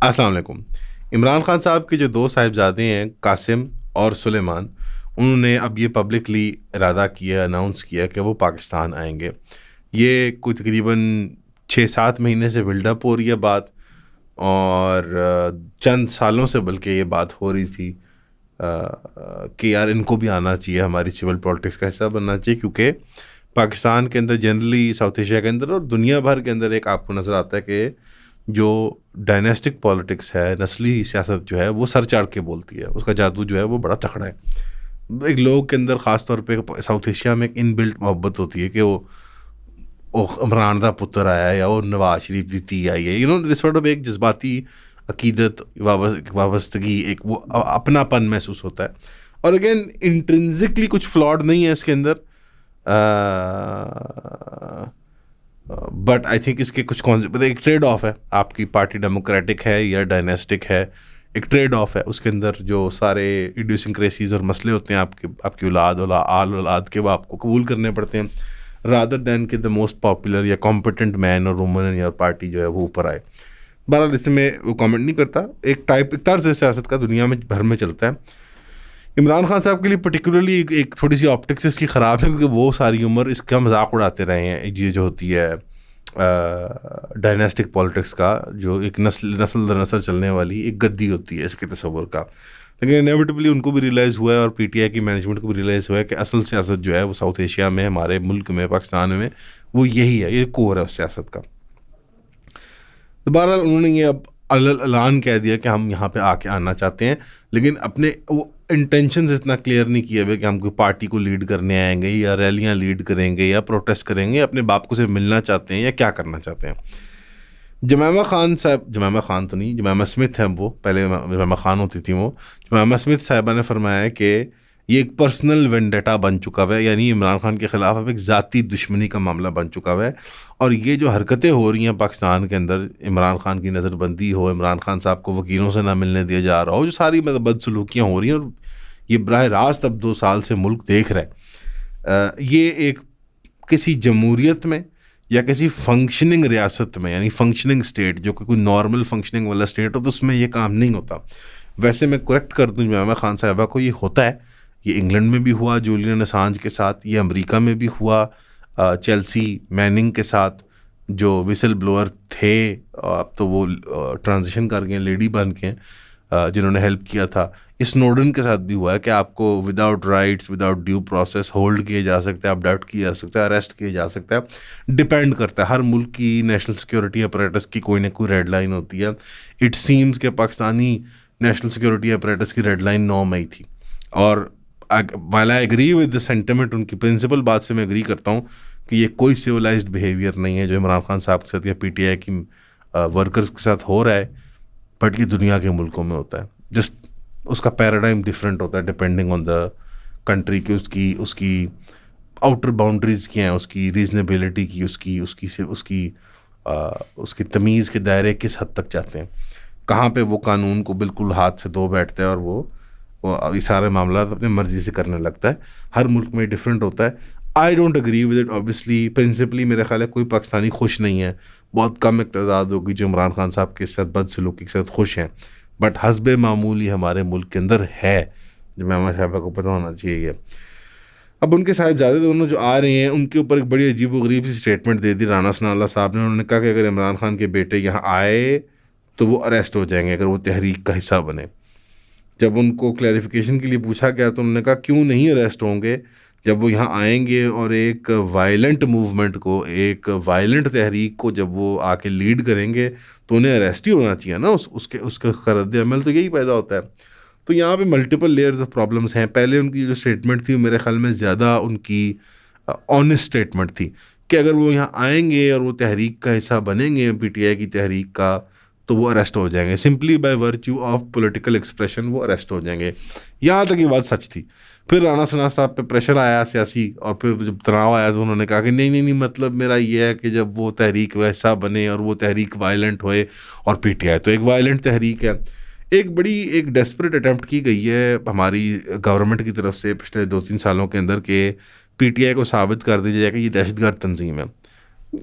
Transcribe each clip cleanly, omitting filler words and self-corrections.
अस्सलाम वालेकुम। इमरान खान साहब के जो दो साहिबजादे हैं कासिम और सुलेमान, उन्होंने अब ये पब्लिकली इरादा किया, अनाउंस किया कि वो पाकिस्तान आएंगे। ये कोई तकरीबन 6-7 महीने से बिल्डअप हो रही है बात, और चंद सालों से बल्कि ये बात हो रही थी कि यार इनको भी आना चाहिए, हमारी सिविल पॉलिटिक्स का हिस्सा बनना चाहिए, क्योंकि पाकिस्तान के अंदर जनरली, साउथ एशिया के अंदर और दुनिया भर के अंदर एक आपको नज़र आता है कि जो डायनेस्टिक पॉलिटिक्स है, नस्ली सियासत जो है वो सर चाड़ के बोलती है, उसका जादू जो है वो बड़ा तकड़ा है। एक लोगों के अंदर ख़ास तौर पे साउथ एशिया में एक इनबिल्ट मोहब्बत होती है कि वो इमरान का पुत्र आया है या वो नवाज शरीफ की धी आई है, दिस सॉर्ट ऑफ एक जज्बाती अकीदत, वाबस्तगी, एक वो अपनापन महसूस होता है। और अगेन इंट्रिंसिकली कुछ फ्लॉड नहीं है इसके अंदर, बट आई थिंक इसके कुछ मतलब एक ट्रेड ऑफ है, आपकी पार्टी डेमोक्रेटिक है या डायनेस्टिक है, एक ट्रेड ऑफ है। उसके अंदर जो सारे इडियोसिंक्रेसीज और मसले होते हैं आपकी आल औलाद के, वो आपको कबूल करने पड़ते हैं, रादर दैन कि द मोस्ट पॉपुलर या कॉम्पिटेंट मैन और वुमन इन योर पार्टी जो है वो ऊपर आए। बहरहाल इसमें वो कमेंट नहीं करता। एक तर्ज सियासत का दुनिया में भर में चलता है। इमरान खान साहब के लिए पर्टिकुलरली एक थोड़ी सी ऑप्टिक्स इसकी ख़राब है, क्योंकि वो सारी उम्र इसका मजाक उड़ाते रहे हैं। ये जो होती है डायनेस्टिक पॉलिटिक्स का, जो एक नस्ल दर नस्ल चलने वाली एक गद्दी होती है इसके तस्वुर का, लेकिन इनेविटेबली उनको भी रियलाइज़ हुआ है और पीटीआई की मैनेजमेंट को भी रियलाइज़ हुआ है कि असल सियासत जो है वो साउथ एशिया में, हमारे मुल्क में, पाकिस्तान में, वो यही है, ये कोर है उस सियासत का। दोबारा उन्होंने ये अब ऐलान कह दिया कि हम यहाँ पे आके आना चाहते हैं, लेकिन अपने वो इंटेंशंस इतना क्लियर नहीं किए हुए कि हम कोई पार्टी को लीड करने आएंगे या रैलियाँ लीड करेंगे या प्रोटेस्ट करेंगे, अपने बाप को सिर्फ मिलना चाहते हैं या क्या करना चाहते हैं। जमैमा खान साहब, जमैमा खान तो नहीं, जमैमा स्मिथ है वो, पहले जमैमा खान होती थी वो, जमैमा स्मिथ साहिबा ने फरमाया है कि ये एक पर्सनल वेंडेटा बन चुका हुआ है, यानी इमरान खान के ख़िलाफ़ अब एक ज़ाती दुश्मनी का मामला बन चुका हुआ है। और ये जो हरकतें हो रही हैं पाकिस्तान के अंदर, इमरान खान की नज़रबंदी हो, इमरान खान साहब को वकीलों से ना मिलने दिया जा रहा हो, जो सारी मतलब बदसलूकियाँ हो रही हैं, और ये बराह रास्त अब 2 साल से मुल्क देख रहा है। ये एक किसी जमहूरियत में या किसी फंक्शनिंग रियासत में, यानी फंक्शनिंग स्टेट, जो कि कोई नॉर्मल फंक्शनिंग वाला स्टेट हो, तो उसमें ये काम नहीं होता। वैसे मैं करेक्ट कर दूँ जमैमा खान साहिबा को, ये होता है। ये इंग्लैंड में भी हुआ जूलियन असांज के साथ, ये अमेरिका में भी हुआ चेल्सी मैनिंग के साथ, जो विसल ब्लोअर थे, अब तो वो ट्रांजिशन कर गए, लेडी बन के, जिन्होंने हेल्प किया था। स्नोडन के साथ भी हुआ है कि आपको without rights, without due process hold किए जा सकते हैं, अपडाउट किया जा सकता है, अरेस्ट किया जा सकता है। डिपेंड करता है, हर मुल्क की नेशनल सिक्योरिटी अपरेटस की कोई ना कोई रेड लाइन होती है। इट सीम्स के पाकिस्तानी नेशनल सिक्योरिटी अपरेटस की रेड लाइन 9 मई थी। और while I agree with the sentiment, उनकी प्रिंसिपल बात से मैं एग्री करता हूँ कि ये कोई सिविलाइज्ड बिहेवियर नहीं है जो इमरान खान साहब के साथ या पीटीआई की वर्कर्स के साथ हो रहा है, बट ये दुनिया के मुल्कों में होता है। जस्ट उसका पैराडाइम डिफरेंट होता है डिपेंडिंग ऑन द कंट्री की, उसकी उसकी आउटर बाउंड्रीज़ क्या हैं, उसकी रीजनेबिलिटी की, उसकी तमीज़ के दायरे किस हद तक जाते हैं, कहाँ पे वो कानून को बिल्कुल हाथ से धो बैठते हैं और वो ये सारे मामला अपनी मर्ज़ी से करने लगता है। हर मुल्क में डिफरेंट होता है। I don't agree with it obviously. Principally मेरा ख्याल है कोई पाकिस्तानी खुश नहीं है, बहुत कम एक तादाद होगी जो इमरान खान साहब के साथ बदसलूकी के साथ खुश हैं, बट हस्बे मामूली हमारे मुल्क के अंदर है, जो मैमा साहबा को पता होना चाहिए। अब उनके साहिबजादे दोनों जो आ रहे हैं, उनके ऊपर एक बड़ी अजीब व गरीब सी स्टेटमेंट दे दी राना सनाउल्लाह साहब ने। उन्होंने कहा कि अगर इमरान खान के बेटे यहाँ आए तो वो अरेस्ट हो जाएंगे अगर वो तहरीक का हिस्सा बने। जब उनको क्लैरिफिकेशन के लिए पूछा गया तो उन्होंने कहा क्यों नहीं अरेस्ट होंगे, जब वो यहाँ आएंगे और एक वायलेंट मूवमेंट को, एक वायलेंट तहरीक को जब वो आके लीड करेंगे तो उन्हें अरेस्ट ही होना चाहिए ना। उसके रद्द अमल तो यही पैदा होता है। तो यहाँ पे मल्टीपल लेयर्स ऑफ प्रॉब्लम्स हैं। पहले उनकी जो स्टेटमेंट थी मेरे ख्याल में ज़्यादा उनकी ऑनेस्ट स्टेटमेंट थी कि अगर वो यहाँ आएंगे और वो तहरीक का हिस्सा बनेंगे, पीटीआई की तहरीक का, तो वो अरेस्ट हो जाएंगे। Simply by virtue of political expression वो अरेस्ट हो जाएंगे। यहाँ तक ये बात सच थी। फिर राना सना साहब पे प्रेशर आया सियासी, और फिर जब तनाव आया तो उन्होंने कहा कि नहीं नहीं नहीं, मतलब मेरा ये है कि जब वो तहरीक वैसा बने और वो तहरीक वायलेंट होए, और पीटीआई तो एक वायलेंट तहरीक है। एक बड़ी एक डेस्परेट अटैम्प्ट की गई है हमारी गवर्नमेंट की तरफ से पिछले 2-3 सालों के अंदर के पीटीआई को साबित कर दिया जाए कि ये दहशतगर्द तंजीम है।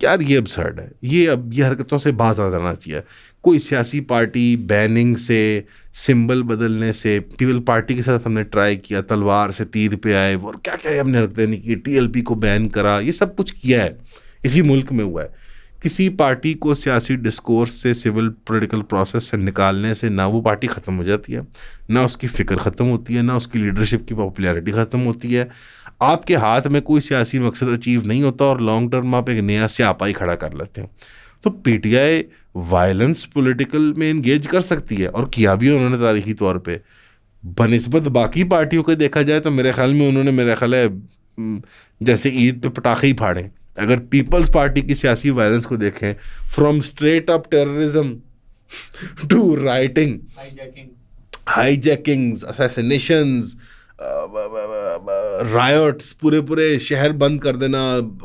यार ये अबसर्ड है। ये अब ये हरकतों से बाज आ जाना चाहिए। कोई सियासी पार्टी बैनिंग से, सिंबल बदलने से, पीपल पार्टी के साथ हमने ट्राई किया, तलवार से तीर पे आए, और क्या क्या हमने रख देने की, टीएलपी को बैन करा, ये सब कुछ किया है, इसी मुल्क में हुआ है। किसी पार्टी को सियासी डिस्कोर्स से, सिविल पॉलिटिकल प्रोसेस से निकालने से ना वो पार्टी ख़त्म हो जाती है, ना उसकी फ़िक्र ख़त्म होती है, ना उसकी लीडरशिप की पॉपुलैरिटी ख़त्म होती है। आपके हाथ में कोई सियासी मकसद अचीव नहीं होता और लॉन्ग टर्म आप एक नया स्यापा ही खड़ा कर लेते हैं। तो पीटीआई वायलेंस पॉलिटिकल में इंगेज कर सकती है, और किया भी उन्होंने तारीखी तौर पे। बनिस्बत बाकी पार्टियों को देखा जाए तो मेरे ख्याल में उन्होंने, मेरा ख्याल है, जैसे ईद पे पटाखे ही फाड़े। अगर पीपल्स पार्टी की सियासी वायलेंस को देखें, from straight up terrorism to rioting, hijackings, assassinations, riots, पूरे पूरे शहर बंद कर देना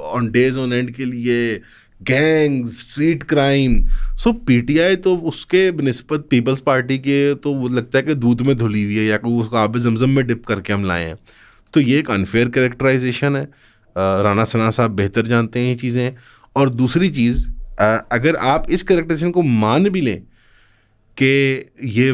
ऑन डेज ऑन एंड के लिए, गैंग्स, स्ट्रीट क्राइम। सो पीटीआई तो उसके निस्बत पीपल्स पार्टी के तो वो लगता है कि दूध में धुली हुई है, या कि उसको आब जमजम में डिप करके हम लाए हैं। तो ये एक अनफेयर कैरेक्टराइजेशन है। राना सना साहब बेहतर जानते हैं ये चीज़ें। और दूसरी चीज़, अगर आप इस कैरेक्टराइजेशन को मान भी लें कि ये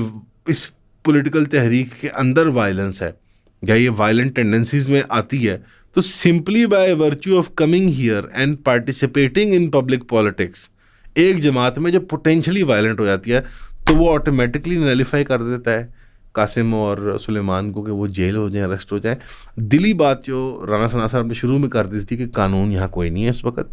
इस पॉलिटिकल तहरीक के अंदर वायलेंस है, या ये वायलेंट टेंडेंसीज में आती है, तो simply by virtue of coming here and participating in public politics, एक जमात में जो पोटेंशली वायलेंट हो जाती है, तो वो ऑटोमेटिकली नलिफाई कर देता है कासिम और सुलेमान को कि वो जेल हो जाए, अरेस्ट हो जाए। दिली बात जो राना सना साहब ने शुरू में कर दी थी कि कानून यहाँ कोई नहीं है इस वक्त,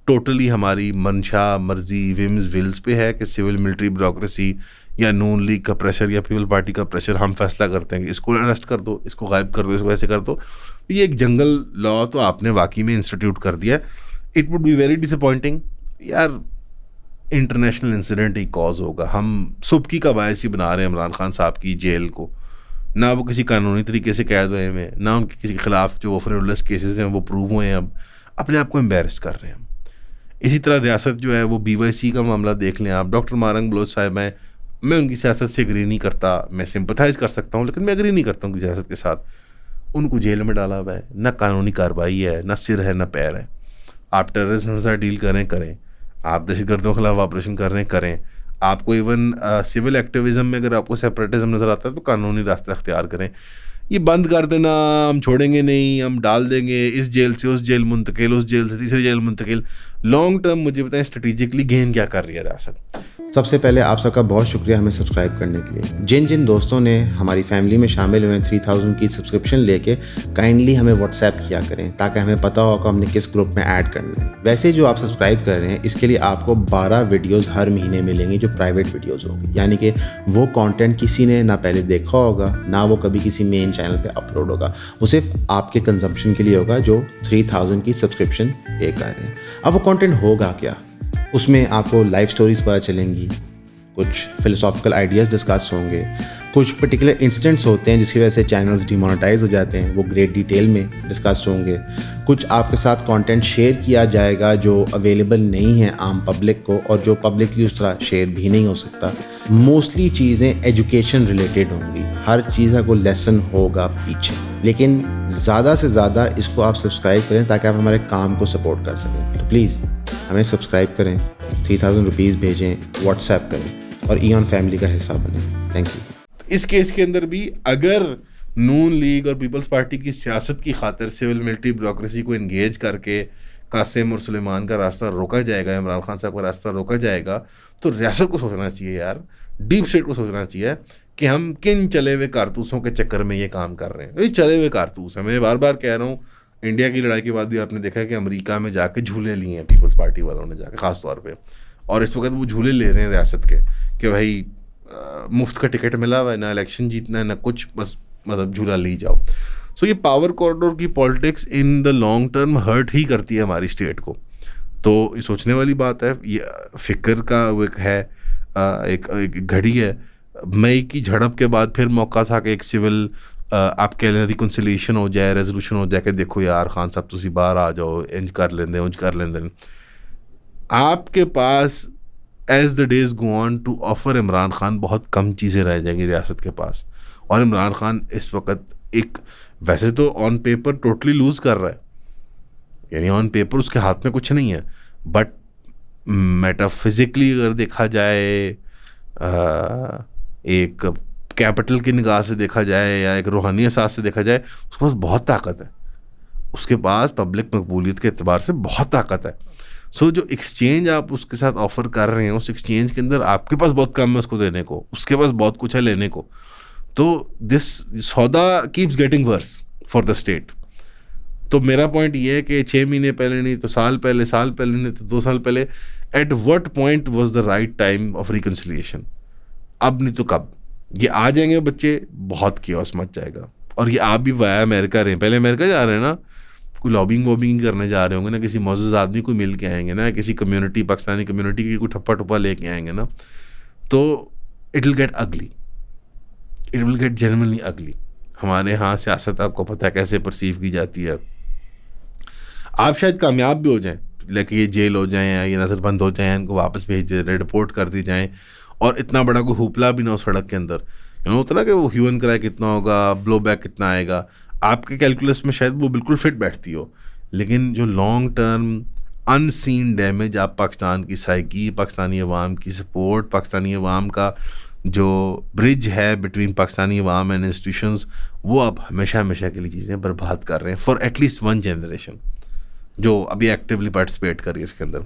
टोटली हमारी मंशा, मर्जी, विम्स, विल्स पे है कि सिविल मिलिट्री ब्यूरोक्रेसी या नून लीग का प्रेशर या पीपल पार्टी का प्रेशर, हम फैसला करते हैं कि इसको अरेस्ट कर दो, इसको गायब कर दो, इसको ऐसे कर दो। ये एक जंगल लॉ तो आपने वाकई में इंस्टीट्यूट कर दिया। It would be very disappointing यार, इंटरनेशनल इंसिडेंट ही कॉज होगा। हम सुबकी का बायस ही बना रहे हैं इमरान खान साहब की जेल को, ना वो किसी कानूनी तरीके से कैद हुए हैं, ना उनके किसी के खिलाफ जो फ्रॉडलेस केसेस हैं वो प्रूव हुए हैं। अब अपने आप को एम्बेरस कर रहे हैं हम। इसी तरह रियासत जो है वो BYC का मामला देख लें आप। डॉक्टर मारंग बलोच साहब हैं, मैं उनकी सियासत से एग्री नहीं करता, मैं सिंपथाइज़ कर सकता हूँ, लेकिन मैं एग्री नहीं करता उनकी सियासत के साथ। उनको जेल में डाला हुआ है, ना कानूनी कार्रवाई है, ना सिर है, ना पैर है। आप टेररिज्म के साथ डील करें, आप दहशतगर्दों के खिलाफ ऑपरेशन करें, आपको इवन सिविल एक्टिविज़म में अगर आपको सेपरेटिज्म नज़र आता है तो कानूनी रास्ता अख्तियार करें। ये बंद कर देना, हम छोड़ेंगे नहीं, हम डाल देंगे इस जेल से उस जेल मुंतकिल, उस जेल से तीसरी जेल मुंतकिल, लॉन्ग टर्म मुझे बताएं स्ट्रेटेजिकली गेन क्या कर रही है रियासत। सबसे पहले आप सबका बहुत शुक्रिया हमें सब्सक्राइब करने के लिए। जिन जिन दोस्तों ने हमारी फैमिली में शामिल हुए 3000 की सब्सक्रिप्शन लेके, काइंडली हमें व्हाट्सएप किया करें ताकि हमें पता हो कि हमने किस ग्रुप में ऐड करना है। वैसे जो आप सब्सक्राइब कर रहे हैं इसके लिए आपको 12 वीडियोज़ हर महीने मिलेंगे जो प्राइवेट वीडियोज़ होंगी, यानी कि वो कंटेंट किसी ने ना पहले देखा होगा, ना वो कभी किसी मेन चैनल पे अपलोड होगा, वो सिर्फ आपके कंजम्पशन के लिए होगा जो 3000 की सब्सक्रिप्शन पे कर रहे हैं। अब वो कंटेंट होगा क्या? उसमें आपको लाइफ स्टोरीज पता चलेंगी, कुछ फिलोसॉफिकल आइडियाज़ डिस्कस होंगे, कुछ पर्टिकुलर इंसिडेंट्स होते हैं जिसकी वजह से चैनल्स डिमोनेटाइज हो जाते हैं, वो ग्रेट डिटेल में डिस्कस होंगे। कुछ आपके साथ कंटेंट शेयर किया जाएगा जो अवेलेबल नहीं है आम पब्लिक को, और जो पब्लिकली उस तरह शेयर भी नहीं हो सकता। मोस्टली चीज़ें एजुकेशन रिलेटेड होंगी, हर चीज़ का कोई लेसन होगा पीछे, लेकिन ज़्यादा से ज़्यादा इसको आप सब्सक्राइब करें ताकि आप हमारे काम को सपोर्ट कर सकें। तो प्लीज़ हमें सब्सक्राइब करें, 3000 रुपीज़ भेजें, व्हाट्सएप करें और ईऑन फैमिली का हिस्सा बने। Thank you. इस केस के अंदर भी अगर नून लीग और पीपल्स पार्टी की सियासत की खातिर सिविल मिलिट्री ब्यूरोक्रेसी को इंगेज करके कासिम और सुलेमान का रास्ता रोका जाएगा, इमरान खान साहब का रास्ता रोका जाएगा, तो रियासत को सोचना चाहिए यार, डीप स्टेट को सोचना चाहिए कि हम किन चले हुए कारतूसों के चक्कर में ये काम कर रहे हैं। ये चले हुए कारतूस है, मैं बार बार कह रहा हूँ। इंडिया की लड़ाई के बाद भी आपने देखा कि अमेरिका में जाके झूले लिए हैं पीपल्स पार्टी वालों ने जाके ख़ास तौर पे, और इस वक्त वो झूले ले रहे हैं रियासत के कि भाई मुफ्त का टिकट मिला हुआ है, ना इलेक्शन जीतना है ना कुछ, बस मतलब झूला ली जाओ। सो ये पावर कॉरिडोर की politics in the long term hurt ही करती है हमारी स्टेट को। तो ये सोचने वाली बात है। ये फिक्र का वो एक है, एक घड़ी है। मई की झड़प के बाद फिर मौका था कि एक सिविल आप कह लें रिकन्सिलिएशन हो जाए, रेजोल्यूशन हो जाए कि देखो यार खान साहब तुसी बाहर आ जाओ, इंज कर लेंदे उंज कर लेंदे। आपके पास as the days go on to offer Imran Khan बहुत कम चीज़ें रह जाएंगी रियासत के पास। और इमरान खान इस वक्त एक वैसे तो ऑन पेपर टोटली लूज़ कर रहा है, यानी ऑन पेपर उसके हाथ में कुछ नहीं है, बट मेटाफिजिकली अगर देखा जाए एक कैपिटल की निगाह से देखा जाए या एक रूहानी एहसास से देखा जाए, उसके पास बहुत ताकत है, उसके पास पब्लिक मकबूलियत के एतबार से बहुत ताकत है। सो जो एक्सचेंज आप उसके साथ ऑफर कर रहे हैं, उस एक्सचेंज के अंदर आपके पास बहुत कम है उसको देने को, उसके पास बहुत कुछ है लेने को। तो दिस सौदा keeps getting worse for the state. तो मेरा पॉइंट ये है कि 6 महीने पहले नहीं तो साल पहले नहीं तो 2 साल पहले, at what point was the right time of reconciliation? अब नहीं तो कब? ये आ जाएंगे बच्चे, बहुत केओस मच जाएगा। और ये आप भी वाया अमेरिका रहे हैं, पहले अमेरिका जा रहे हैं ना, कोई लॉबिंग वॉबिंग करने जा रहे होंगे ना, किसी मोअज़्ज़ज़ आदमी को मिल के आएंगे ना, किसी कम्युनिटी, पाकिस्तानी कम्युनिटी की कोई ठप्पा ठुप्पा लेके आएंगे ना, तो इट विल गेट अगली, इट विल गेट जेन्युइनली अगली। हमारे यहाँ सियासत आपको पता है कैसे परसीव की जाती है। आप शायद कामयाब भी हो जाएं, लेकिन ये जेल हो जाएं या ये नज़रबंद हो जाएं, इनको वापस भेज दे, रिपोर्ट कर दी जाएं, और इतना बड़ा कोई हुपला भी ना हो सड़क के अंदर, होता ना कि वो ह्यू एंड क्राई कितना होगा, ब्लो बैक कितना आएगा, आपके कैलकुलस में शायद वो बिल्कुल फिट बैठती हो। लेकिन जो लॉन्ग टर्म अनसीन डैमेज आप पाकिस्तान की साइकी, पाकिस्तानी अवाम की सपोर्ट, पाकिस्तानी अवाम का जो ब्रिज है between Pakistani Awam and institutions, वो आप हमेशा हमेशा के लिए चीज़ें बर्बाद कर रहे हैं फॉर एटलीस्ट 1 जनरेशन जो अभी एक्टिवली पार्टिसिपेट कर रही है इसके अंदर।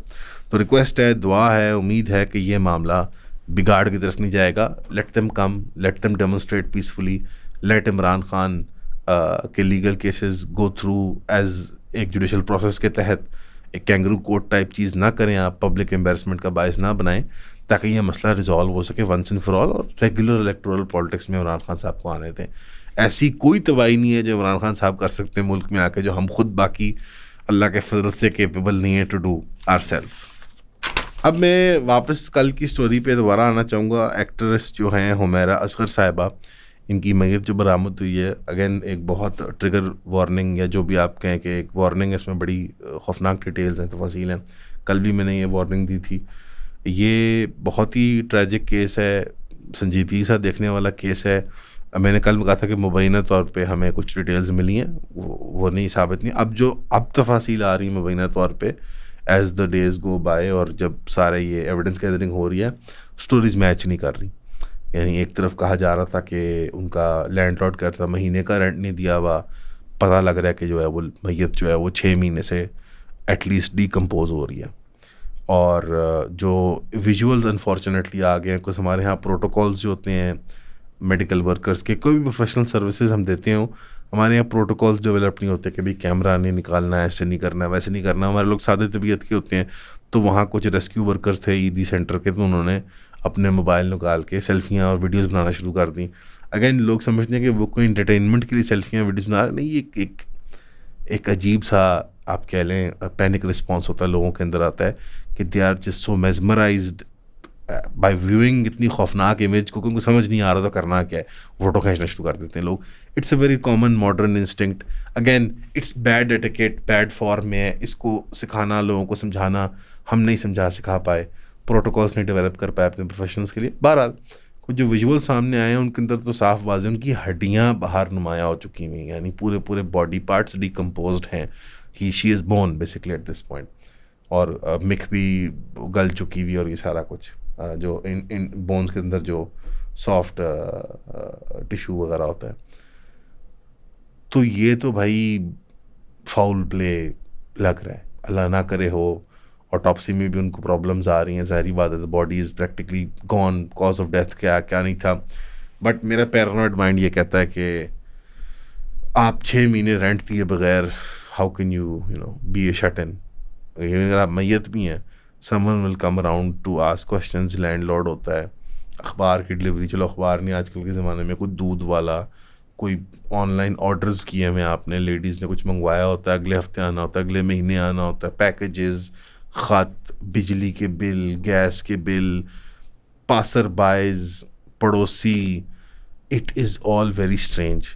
तो रिक्वेस्ट है, दुआ है, उम्मीद है कि ये मामला बिगाड़ की तरफ नहीं जाएगा। Let them come, let them demonstrate peacefully, let Imran Khan के legal cases go through as एक जुडिशल प्रोसेस के तहत, एक कैंगरू कोर्ट टाइप चीज़ ना करें, आप पब्लिक एम्बेरसमेंट का बायस ना बनाएं, ताकि ये मसला रिजॉल्व हो सके वंस एंड फॉर ऑल, और रेगुलर इलेक्टोरल पॉलिटिक्स में इमरान खान साहब को आने दें। ऐसी कोई तबाही नहीं है जो इमरान खान साहब कर सकते हैं मुल्क में आके, जो हम खुद बाकी अल्लाह के फजल से केपेबल नहीं है टू डू आरसेल्व्स। अब मैं वापस कल की स्टोरी पे दोबारा आना चाहूँगा। एक्ट्रेस जो हैं हुमैरा असगर साहिबा, इनकी मैयत जो बरामद हुई है, अगेन एक बहुत ट्रिगर वार्निंग, या जो भी आप कहें कि एक वार्निंग है, इसमें बड़ी खौफनाक डिटेल्स हैं, तफसील हैं। कल भी मैंने ये वार्निंग दी थी। ये बहुत ही ट्रेजिक केस है, संजीदगी सा देखने वाला केस है। मैंने कल कहा था कि मुबैना तौर पे हमें कुछ डिटेल्स मिली हैं, वो नहीं साबित नहीं। अब तफासील आ रही मुबैना तौर पे as the days go by, और जब सारे ये एविडेंस गैदरिंग हो रही है, स्टोरीज मैच नहीं कर रही। यानी एक तरफ कहा जा रहा था कि उनका लैंडलॉर्ड कहता था महीने का रेंट नहीं दिया हुआ, पता लग रहा है कि जो है वो मैयत जो है वो 6 महीने से एटलीस्ट डिकम्पोज हो रही है। और जो विजुअल्स अनफॉर्चुनेटली आ गए हैं, कुछ हमारे यहाँ प्रोटोकॉल्स जो होते हैं मेडिकल वर्कर्स के, कोई भी प्रोफेशनल सर्विसेज हम देते हो, हमारे यहाँ प्रोटोकॉल्स डेवलप नहीं होते कि भाई कैमरा नहीं निकालना, ऐसे नहीं करना, वैसे नहीं करना। हमारे लोग सादे तबीयत के होते हैं। तो वहाँ कुछ रेस्क्यू वर्कर्स थे ईदी सेंटर के, तो उन्होंने अपने मोबाइल निकाल के सेल्फियाँ और वीडियोज़ बनाना शुरू कर दी। अगेन लोग समझते हैं कि वो कोई इंटरटेनमेंट के लिए सेल्फियाँ वीडियोज़ बना रहे, नहीं, एक अजीब सा आप कह लें पैनिक रिस्पॉन्स होता है, लोगों के अंदर आता है कि they are just so mesmerized by viewing इतनी खौफनाक इमेज को, उनको समझ नहीं आ रहा तो करना क्या है, फोटो खींचना शुरू कर देते हैं लोग। It's a very common modern instinct. Again it's bad etiquette, bad form है, इसको सिखाना, लोगों को समझाना, हम नहीं समझा सिखा पाए, प्रोटोकॉल्स नहीं डेवलप कर पाए अपने प्रोफेशनल्स के लिए। बहरहाल कुछ जो विजुअल सामने आए हैं उनके अंदर तो साफ वाज़ेह उनकी हड्डियाँ बाहर नुमाया हो चुकी हुई, यानी पूरे पूरे बॉडी पार्ट्स डिकम्पोज्ड हैं। She is born basically at this point, और मिक भी गल चुकी हुई, और ये सारा कुछ जो इन बोन्स के अंदर जो सॉफ्ट टिश्यू वगैरह होता है। तो ये तो भाई फाउल प्ले लग रहा है, अल्लाह ना करे हो। ऑटोप्सी में भी उनको प्रॉब्लम्स आ रही हैं, ज़ाहिर बात है, the body is practically gone, cause of death क्या क्या नहीं था। बट मेरा पैरानॉइड माइंड ये कहता है कि आप 6 महीने रेंट दिए बगैर, how can you be a shut in. अगर आप मैयत भी हैं, someone will come around to ask questions, landlord होता है। अखबार की डिलीवरी, चलो अखबार नहीं, आजकल के ज़माने में कोई दूध वाला, कोई ऑनलाइन ऑर्डर्स किए हुए आपने, लेडीज़ ने कुछ मंगवाया होता है, अगले हफ्ते आना होता है, अगले महीने आना होता है, पैकेजेस, ख़त, बिजली के बिल, गैस के बिल, पासर बाइज, पड़ोसी, it is all very strange.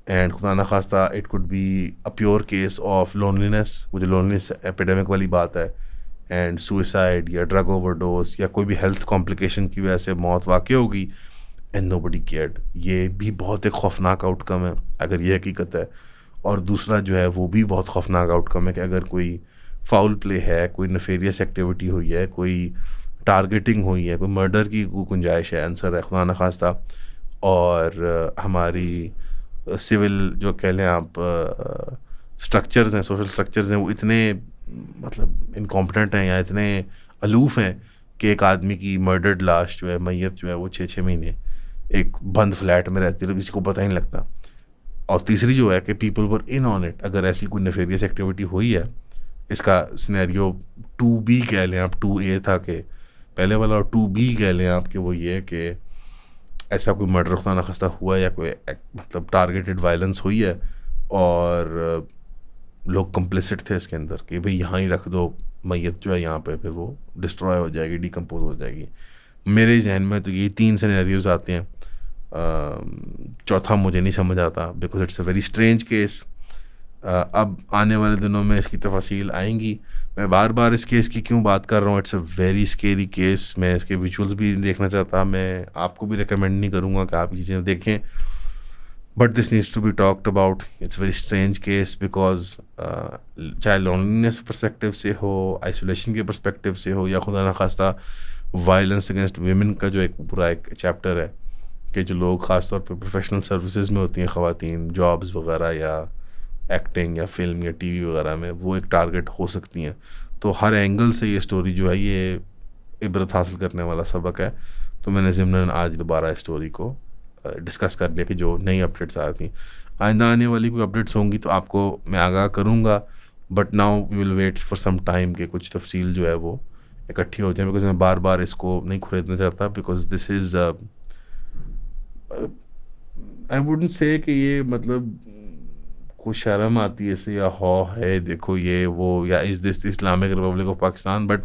And खुदा ना खास्ता it could be a pure case of loneliness, वो जो लोनलीनेस एपिडेमिक वाली बात है, एंड सुइसाइड या ड्रग ओवरडोज या कोई भी हेल्थ कॉम्प्लिकेशन की वजह से मौत वाक़ होगी, एंड नोबडी केयर्ड। ये भी बहुत एक खौफनाक आउटकम है अगर ये हकीकत है। और दूसरा जो है वो भी बहुत खौफनाक आउटकम है कि अगर कोई फाउल प्ले है, कोई नफेरियस एक्टिविटी हुई है, कोई टारगेटिंग हुई है, कोई मर्डर की कोई गुंजाइश है, आंसर है खुदा न खास्ता। और हमारी सिविल जो कह लें आप स्ट्रक्चर्स हैं, सोशल स्ट्रक्चर्स हैं, वो इतने मतलब इनकॉम्पिटेंट हैं या इतने अलूफ हैं कि एक आदमी की मर्डर्ड लाश जो है, मैयत जो है, वो 6-6 महीने एक बंद फ्लैट में रहती है तो किसी को पता ही नहीं लगता। और तीसरी जो है कि people were in on it. अगर ऐसी कोई नेफेरियस एक्टिविटी हुई है, इसका सिनेरियो 2B कह लें आप, 2A था कि पहले वाला, और 2B कह लें आप कि वो ये कि ऐसा कोई मर्डर खुदा न खास्ता हुआ है या कोई मतलब टारगेटेड वायलेंस हुई है और लोग कंप्लिसिट थे इसके अंदर कि भाई यहाँ ही रख दो मैयत जो है यहाँ पे, फिर वो डिस्ट्रॉय हो जाएगी, डिकम्पोज हो जाएगी। मेरे जहन में तो ये 3 सिनेरियोज आते हैं। चौथा मुझे नहीं समझ आता because it's a very strange case. अब आने वाले दिनों में इसकी तफसील आएंगी। मैं बार बार इस केस की क्यों बात कर रहा हूँ, it's a very scary case. मैं इसके विजुअल्स भी देखना चाहता, मैं आपको भी रिकमेंड नहीं करूँगा कि आप ये चीज़ें देखें, but this needs to be talked about. It's very strange case because चाहे लोनलीनेस परस्पेक्टिव से हो, आइसोलेशन के परस्पेक्टिव से हो, या खुदा न खास्ता वायलेंस अगेंस्ट वीमेन का जो एक पूरा एक चैप्टर है कि जो लोग ख़ास तौर पे प्रोफेशनल सर्विसेज में होती हैं ख़वातीन, जॉब्स वगैरह या एक्टिंग या फिल्म या टीवी वगैरह में, वो एक टारगेट हो सकती हैं। तो हर एंगल से ये स्टोरी जो है ये इबरत हासिल करने वाला सबक है। तो मैंने ज़िम्नन आज दोबारा इस स्टोरी को डिस्कस कर लिया कि जो नई अपडेट्स आ रही थी, आइंदा आने वाली कोई अपडेट्स होंगी तो आपको मैं आगाह करूँगा। But now we will wait for some time कि कुछ तफसील जो है वो इकट्ठी हो जाए, बिकॉज मैं बार बार इसको नहीं खरीदना चाहता। Because this is I wouldn't say कि ये मतलब कुछ शर्म आती है इससे या हो है देखो ये वो, या is this Islamic Republic of Pakistan. But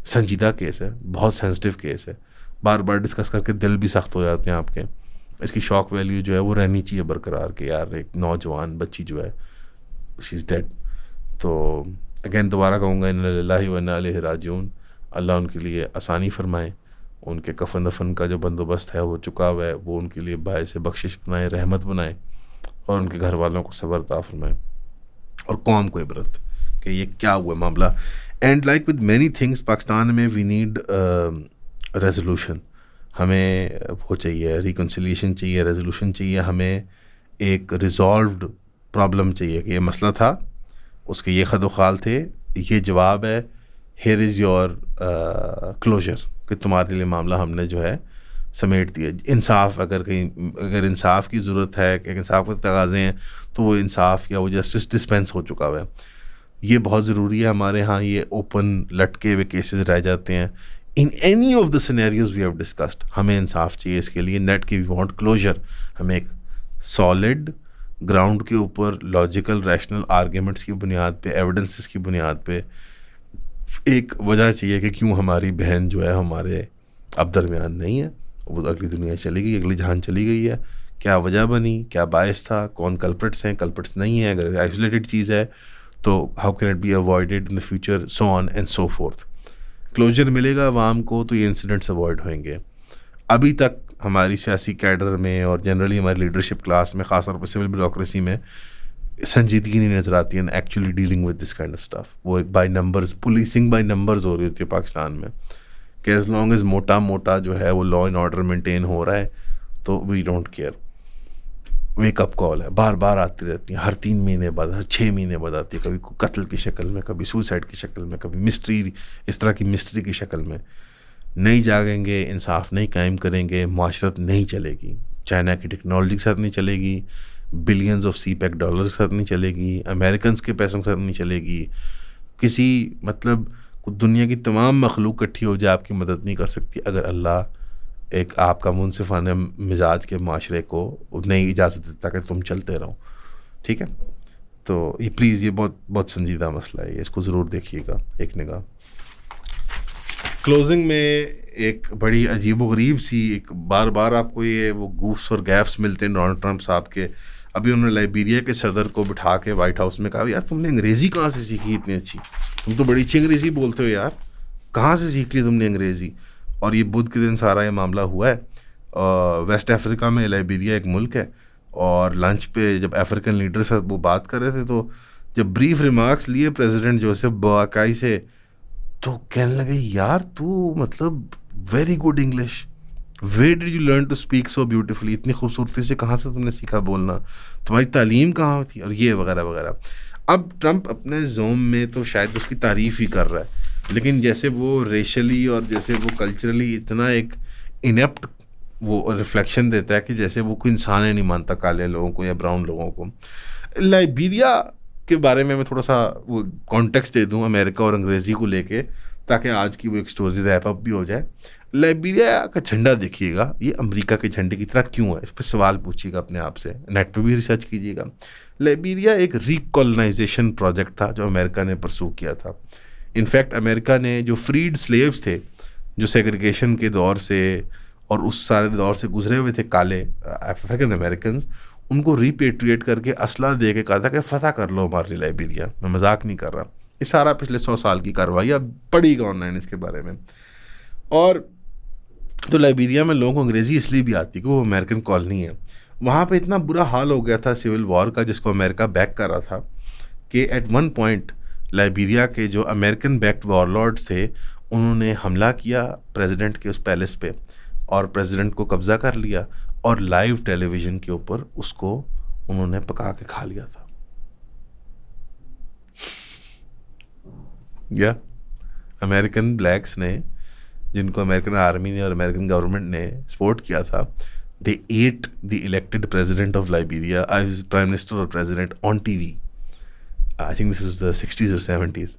संजीदा केस है, बहुत सेंसिटिव केस है, बार बार डिस्कस करके दिल भी सख्त हो जाते हैं आपके। इसकी शॉक वैल्यू जो है वो रहनी चाहिए बरकरार के यार, एक नौजवान बच्ची जो है शी इज़ डेड। तो अगेन दोबारा कहूँगा, इन्ना लिल्लाहि व इन्ना इलैहि राजिऊन। अल्लाह उनके लिए आसानी फरमाए, उनके कफन दफन का जो बंदोबस्त है वो चुका हुआ है, वो उनके लिए बायस बख्शिश बनाए, रहमत बनाए, और उनके घर वालों को सब्र अता फरमाए, और कौम को इबरत कि ये क्या हुआ मामला। And like with many things Pakistan में वी नीड रेजोल्यूशन। हमें वो चाहिए, रिकन्सिलिएशन चाहिए, रेजोल्यूशन चाहिए, हमें एक रिजॉल्व्ड प्रॉब्लम चाहिए कि ये मसला था, उसके ये खद ख्वाल थे, ये जवाब है, हियर इज़ योर क्लोजर कि तुम्हारे लिए मामला हमने जो है समेट दिया। इंसाफ अगर इंसाफ की ज़रूरत है, कि इंसाफ के तकाज़े हैं, तो वो इंसाफ या वो जस्टिस डिस्पेंस हो चुका हुआ है। ये बहुत ज़रूरी है। हमारे यहाँ ये ओपन लटके हुए केसेस रह जाते हैं। In any of the scenarios we have discussed, हमें इंसाफ चाहिए इसके लिए, नेट की वी वांट क्लोजर। हमें एक सॉलिड ग्राउंड के ऊपर लॉजिकल रैशनल आर्ग्यूमेंट्स की बुनियाद पे, एविडेंसेस की बुनियाद पे एक वजह चाहिए कि क्यों हमारी बहन जो है हमारे अब दरमियान नहीं है, वो अगली दुनिया चली गई, अगली जहान चली गई है। क्या वजह बनी, क्या बायस था, कौन कल्प्रिट्स हैं, कल्प्रिट्स नहीं है, अगर आइसोलेटेड चीज़ है तो how can it be avoided in the future, so on and so forth. Closure मिलेगा आवाम को तो ये इंसिडेंट्स अवॉइड होंगे। अभी तक हमारी सियासी कैडर में और जनरली हमारी लीडरशिप क्लास में, ख़ासतौर पर सिविल ब्यूरोक्रेसी में, संजीदगी नहीं नज़र आती है actually dealing with this kind of stuff. वो एक by numbers, policing by numbers हो रही होती है पाकिस्तान में कि एज लॉन्ग एज मोटा जो है वो लॉ एंड ऑर्डर मेंटेन हो रहा है तो we don't care. Wake up call है, बार बार आती रहती हैं, हर 3 महीने बाद, हर 6 महीने बाद आती है, कभी कत्ल की शक्ल में, कभी सुसाइड की शक्ल में, कभी मिस्ट्री, इस तरह की मिस्ट्री की शक्ल में। नहीं जागेंगे, इंसाफ नहीं कायम करेंगे, माशरत नहीं चलेगी। चाइना की टेक्नोलॉजी के साथ नहीं चलेगी, बिलियंस ऑफ CPEC डॉलर के साथ नहीं चलेगी, अमेरिकन के पैसों के साथ नहीं चलेगी। किसी मतलब दुनिया की तमाम मखलूक इकट्ठी हो जाए आपकी मदद नहीं कर सकती अगर अल्लाह एक आपका मुनसिफाना मिजाज के माशरे को नहीं इजाज़त देता कि तुम चलते रहो। ठीक है, तो ये प्लीज़, ये बहुत बहुत संजीदा मसला है, इसको ज़रूर देखिएगा एक निगाह। क्लोजिंग में एक बड़ी अजीब व गरीब सी, एक बार बार आपको ये वो गूफ्स और गैफ्स मिलते हैं डोनाल्ड ट्रंप साहब के। अभी उन्होंने लाइबेरिया के सदर को बिठा के वाइट हाउस में कहा, यार तुमने अंग्रेज़ी कहाँ से सीखी इतनी अच्छी, तुम तो बड़ी अच्छी अंग्रेज़ी बोलते हो यार, कहाँ से सीख ली तुमने अंग्रेज़ी। और ये बुध के दिन सारा ये मामला हुआ है। वेस्ट अफ्रीका में लाइबेरिया एक मुल्क है, और लंच पे जब अफ्रीकन लीडर साथ वो बात कर रहे थे तो जब ब्रीफ रिमार्क्स लिए प्रेसिडेंट जोसेफ बोआकाई से, तो कहने लगे यार तू मतलब very good English, where did you learn to speak so beautifully, इतनी खूबसूरती से कहाँ से तुमने सीखा बोलना, तुम्हारी तालीम कहाँ थी, और ये वगैरह वगैरह। अब ट्रम्प अपने जोम में तो शायद उसकी तारीफ़ ही कर रहा है, लेकिन जैसे वो रेशली और जैसे वो कल्चरली इतना एक इनेप्ट वो रिफ्लेक्शन देता है कि जैसे वो कोई इंसान ही नहीं मानता काले लोगों को या ब्राउन लोगों को। लाइबेरिया के बारे में मैं थोड़ा सा वो कॉन्टेक्स्ट दे दूँ अमेरिका और अंग्रेज़ी को लेके, ताकि आज की वो एक स्टोरी रैप अप भी हो जाए। लाइबेरिया का झंडा देखिएगा, ये अमेरिका के झंडे की तरह क्यों है, इस पर सवाल पूछिएगा अपने आप से, नेट पे भी रिसर्च कीजिएगा। लाइबेरिया एक रिकॉलोनाइजेशन प्रोजेक्ट था जो अमेरिका ने परसू किया था। इनफैक्ट अमेरिका ने जो फ्रीड स्लेव्स थे, जो सेग्रीगेशन के दौर से और उस सारे दौर से गुजरे हुए थे काले अफ्रीकन अमेरिकन, उनको रिपेट्रिएट करके असला दे के कहा था कि फतह कर लो हमारी लाइबेरिया। मैं मजाक नहीं कर रहा, ये सारा पिछले 100 साल की कार्रवाई, अब पढ़िएगा ऑनलाइन इसके बारे में। और तो लाइबेरिया में लोगों को अंग्रेज़ी इसलिए भी आती है कि वो अमेरिकन कॉलोनी है। वहाँ पे इतना बुरा हाल हो गया था सिविल वॉर का, जिसको अमेरिका बैक कर रहा था, कि एट वन पॉइंट लाइबेरिया के जो अमेरिकन बैक्ड वॉरलॉर्ड्स थे उन्होंने हमला किया प्रेसिडेंट के उस पैलेस पे, और प्रेसिडेंट को कब्ज़ा कर लिया, और लाइव टेलीविज़न के ऊपर उसको उन्होंने पका के खा लिया था। या अमेरिकन ब्लैक्स ने, जिनको अमेरिकन आर्मी ने और अमेरिकन गवर्नमेंट ने सपोर्ट किया था, they ate the elected president of Liberia as prime minister और president on TV. I think this was the 60s और 70s।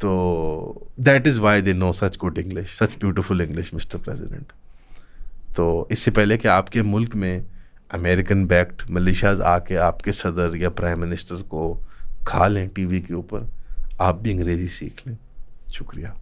तो that is why they know such good English, such beautiful English mister president. तो इससे पहले कि आपके मुल्क में अमेरिकन बैक्ड मिलिशियाज आके आपके सदर या प्राइम मिनिस्टर को खा लें टीवी के ऊपर, आप भी अंग्रेज़ी सीख लें। शुक्रिया।